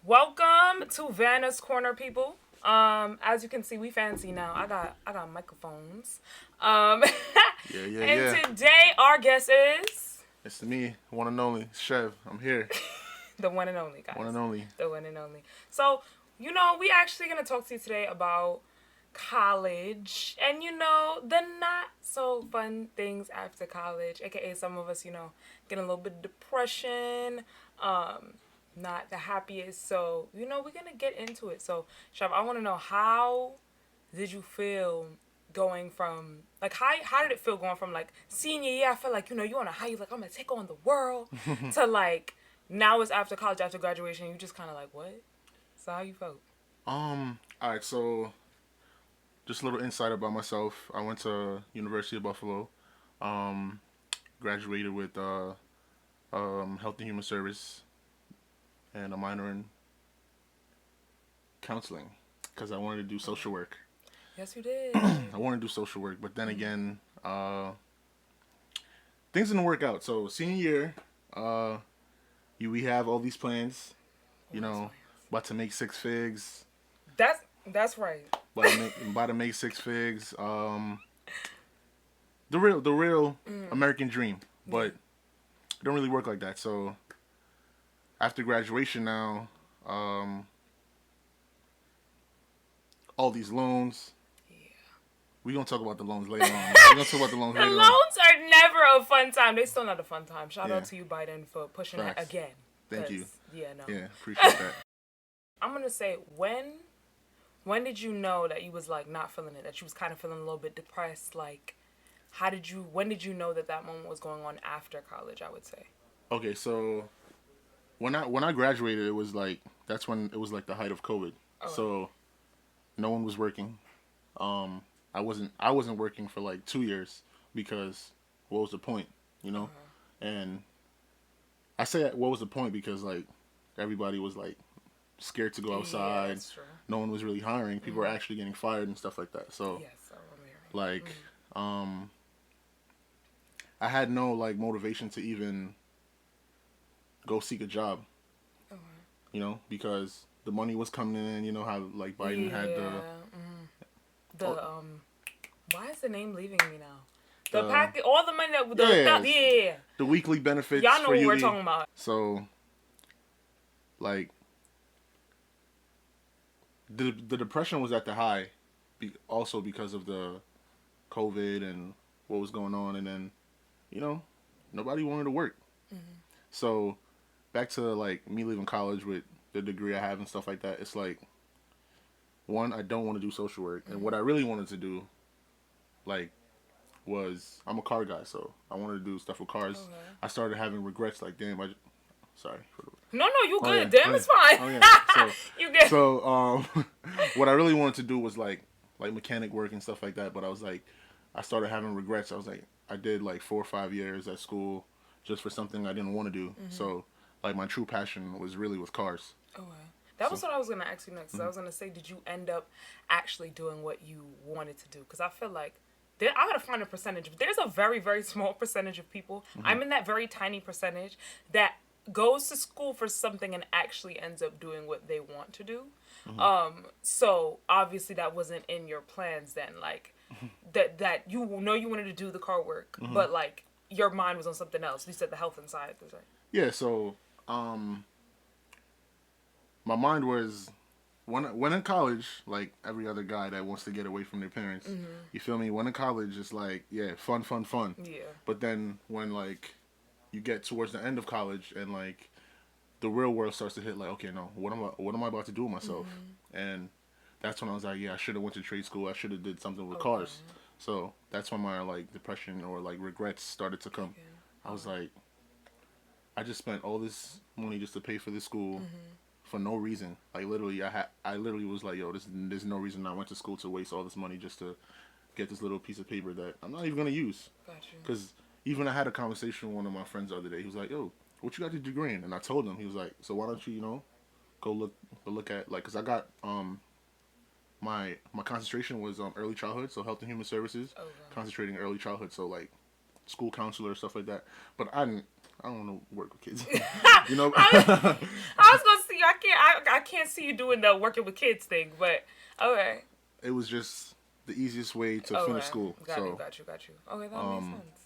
Welcome to Vhannah's Corner, people. As you can see, we fancy now. I got microphones. Um, Yeah, yeah, and yeah. today our guest is It's me, one and only Chev. I'm here, the one and only, guys. one and only. The one and only. So, we actually gonna talk to you today about college and the not so fun things after college, aka some of us, getting a little bit of depression, not the happiest. So, we're gonna get into it. So, Chev, I want to know, how did you feel going from, like, how did it feel going from, like, senior year? I feel like, you on a high, you're like, I'm gonna take on the world, to, like, now it's after college, after graduation, you just kind of like, what? So how you felt? All right. So, just a little insight about myself. I went to University of Buffalo. Um, Graduated with Health and Human Service and a minor in counseling because I wanted to do social work. Yes, you did. I wanted to do social work, but then again, things didn't work out. So senior year, we have all these plans. You know, about to make six figs. That's right. About to make six figs. The real American dream, but it don't really work like that. So after graduation now, all these loans. Yeah. We gonna talk about the loans later on. We gonna talk about the loans The later on. loans are never a fun time. They still not a fun time. Shout Yeah. out to you, Biden, for pushing that Facts. again. Thank you. Yeah, no. Yeah, appreciate that. I'm gonna say, when did you know that you was, like, not feeling it? That you was kind of feeling a little bit depressed? Like, when did you know that moment was going on after college? I would say. Okay, so when I graduated, it was like that's when it was like the height of COVID. Oh. So no one was working. I wasn't working for like 2 years because what was the point, you know? And I say what was the point because like everybody was like scared to go Yeah, outside. that's true. No one was really hiring. People were actually getting fired and stuff like that. So Yes, I remember hearing. like I had no like motivation to even go seek a job, you know, because the money was coming in. You know how like Biden had Why is the name leaving me now? The The- packet, all the money that the weekly benefits. Y'all know for what we're UD. talking about. So, like, the depression was at the high, also because of the COVID and what was going on, and then, nobody wanted to work. So, back to like me leaving college with the degree I have and stuff like that. It's like, one, I don't want to do social work, and what I really wanted to do, like, was I'm a car guy, so I wanted to do stuff with cars. Okay. I started having regrets, like, damn, sorry. No, you Oh, good. yeah. Damn, Oh, it's yeah. fine. Oh, yeah. You good. So, what I really wanted to do was like mechanic work and stuff like that. But I was like, I started having regrets. I was like, I did like 4 or 5 years at school just for something I didn't want to do. So, like, my true passion was really with cars. Okay. That was what I was going to ask you next. I was going to say, did you end up actually doing what you wanted to do? Because I feel like I got to find a percentage. There's a very, very small percentage of people. I'm in that very tiny percentage that goes to school for something and actually ends up doing what they want to do. So obviously that wasn't in your plans then, like that you wanted to do the car work, but like your mind was on something else. You said the health inside, right? Yeah. So, my mind was when in college, like every other guy that wants to get away from their parents. You feel me? When in college, it's like, yeah, fun. Yeah. But then when like you get towards the end of college and like the real world starts to hit, like, okay, no, what am I about to do with myself? And that's when I was like, yeah, I should have went to trade school. I should have did something with cars. So that's when my like depression or like regrets started to come. I was like, I just spent all this money just to pay for this school for no reason. Like, literally, I literally was like, yo, there's no reason I went to school to waste all this money just to get this little piece of paper that I'm not even gonna use. Gotcha. Because even I had a conversation with one of my friends the other day. He was like, yo, what you got your degree in? And I told him. He was like, so why don't you, go look at, like, because I got, my concentration was early childhood, so health and human services, concentrating early childhood, so, like, school counselor, stuff like that. But I don't want to work with kids. I was gonna see I can't see you doing the working with kids thing, but okay. It was just the easiest way to finish Okay, school. got you. Okay, that makes sense.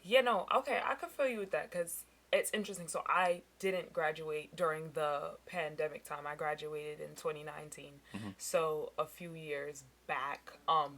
Yeah, no, okay, I could feel you with that because it's interesting. So I didn't graduate during the pandemic time. I graduated in 2019. So a few years back,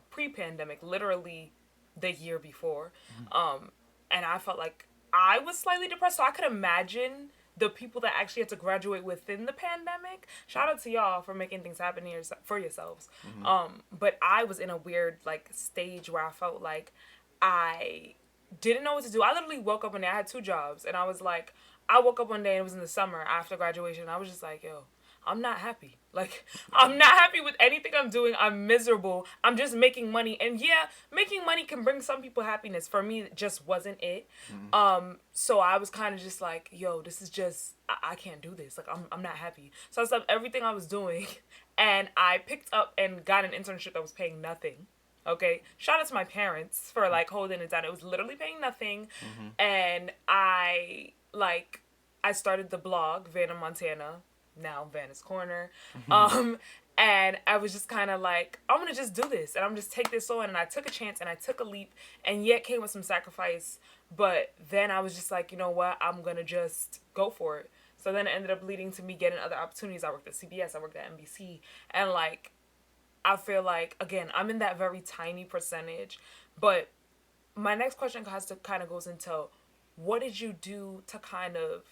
pre-pandemic, literally the year before. And I felt like I was slightly depressed. So I could imagine the people that actually had to graduate within the pandemic. Shout out to y'all for making things happen here for yourselves. But I was in a weird like stage where I felt like I didn't know what to do. I literally woke up one day. I had two jobs, and I was like, I woke up one day and it was in the summer after graduation. And I was just like, yo, I'm not happy. Like, I'm not happy with anything I'm doing. I'm miserable. I'm just making money. And yeah, making money can bring some people happiness. For me, it just wasn't it. So I was kind of just like, yo, this is just, I can't do this. Like, I'm not happy. So I stopped everything I was doing and I picked up and got an internship that was paying nothing. Okay, shout out to my parents for like holding it down. It was literally paying nothing, and I started the blog Vhannah Montana, now Vhannah's Corner, and I was just kind of like, I'm gonna just do this, and I'm just take this on, and I took a chance, and I took a leap, and yet came with some sacrifice, but then I was just like, you know what, I'm gonna just go for it. So then it ended up leading to me getting other opportunities. I worked at CBS, I worked at NBC, and like I feel like, again, I'm in that very tiny percentage. But my next question has to kind of goes into what did you do to kind of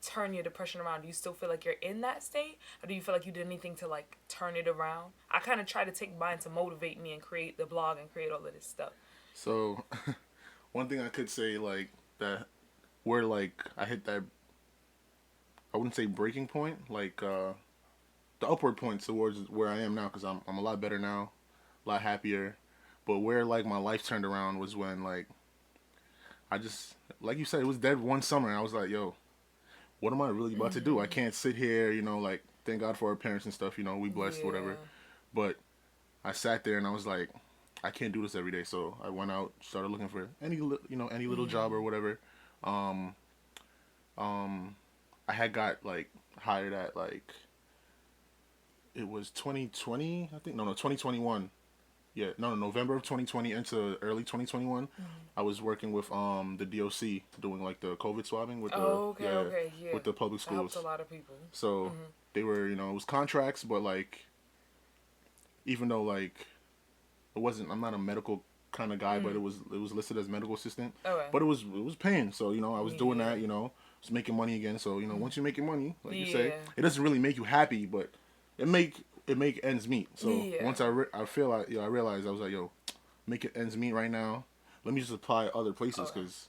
turn your depression around? Do you still feel like you're in that state? Or do you feel like you did anything to like turn it around? I kind of try to take mine to motivate me and create the blog and create all of this stuff. So, one thing I could say, like, that where, like, I hit that, I wouldn't say breaking point, like, the upward point towards where I am now, because I'm a lot better now, a lot happier. But where like my life turned around was when like I just like you said it was dead one summer and I was like, yo, what am I really about to do? I can't sit here, like thank God for our parents and stuff, we blessed whatever. But I sat there and I was like, I can't do this every day. So I went out, started looking for any little job or whatever. Um, I had got like hired at like it was 2020, I think. No, 2021. Yeah, no, November of 2020 into early 2021. I was working with the DOC doing like the COVID swabbing with the Okay, with the public that helps schools. a lot of people. So they were, it was contracts, but like even though like it wasn't, I'm not a medical kind of guy, but it was listed as medical assistant. Okay. But it was paying, so I was doing that, was making money again. So once you're making money, like you say, it doesn't really make you happy, but it make ends meet. So once I realized I was like, yo, make it ends meet right now. Let me just apply other places because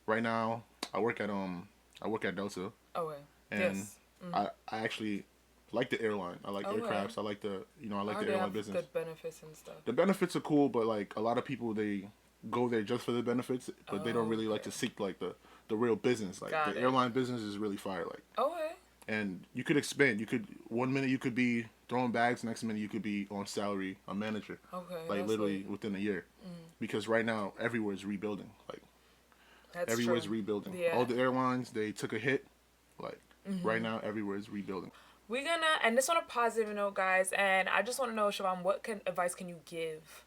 right now I work at Delta. Okay. And Yes. I actually like the airline. I like aircrafts. I like the I like the airline business. Good benefits and stuff. The benefits are cool, but like a lot of people they go there just for the benefits, but they don't really like to seek like the real business. Like the airline business is really fire. Like Okay. and you could expand. You could 1 minute you could be throwing bags, next minute you could be on salary, a manager. Okay. Like literally within a year. Because right now everywhere is rebuilding. Like That's everywhere's true. rebuilding. Yeah. All the airlines they took a hit. Like right now everywhere is rebuilding. We're gonna end this on a positive note, guys, and I just want to know, Siobhan, what advice can you give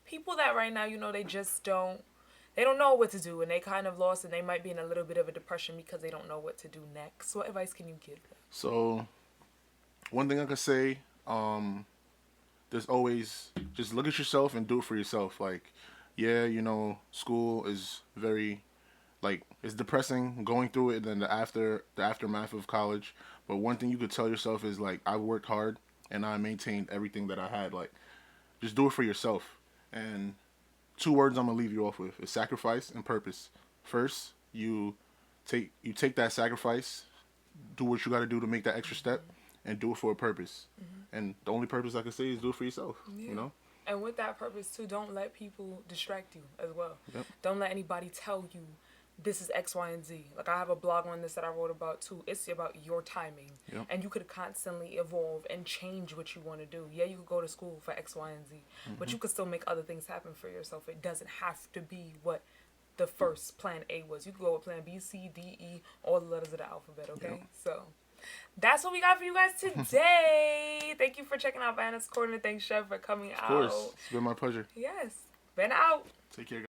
people that right now, they just they don't know what to do and they kind of lost and they might be in a little bit of a depression because they don't know what to do next. What advice can you give them? So one thing I could say, there's always just look at yourself and do it for yourself. Like, yeah, school is very like it's depressing going through it and then the aftermath of college. But one thing you could tell yourself is like I worked hard and I maintained everything that I had. Like just do it for yourself. And two words I'm gonna leave you off with is sacrifice and purpose. First, you take that sacrifice, do what you gotta do to make that extra step, and do it for a purpose. And the only purpose I can say is do it for yourself. And with that purpose too, don't let people distract you as well. Yep. Don't let anybody tell you this is X, Y, and Z. Like I have a blog on this that I wrote about too. It's about your timing. Yep. And you could constantly evolve and change what you want to do. Yeah, you could go to school for X, Y, and Z. But you could still make other things happen for yourself. It doesn't have to be what the first plan A was. You could go with plan B, C, D, E, all the letters of the alphabet, okay? Yep. So that's what we got for you guys today. Thank you for checking out Vhannah's Corner. Thanks, Chev, for coming out. Of course. It's been my pleasure. Yes. Been out. Take care, guys.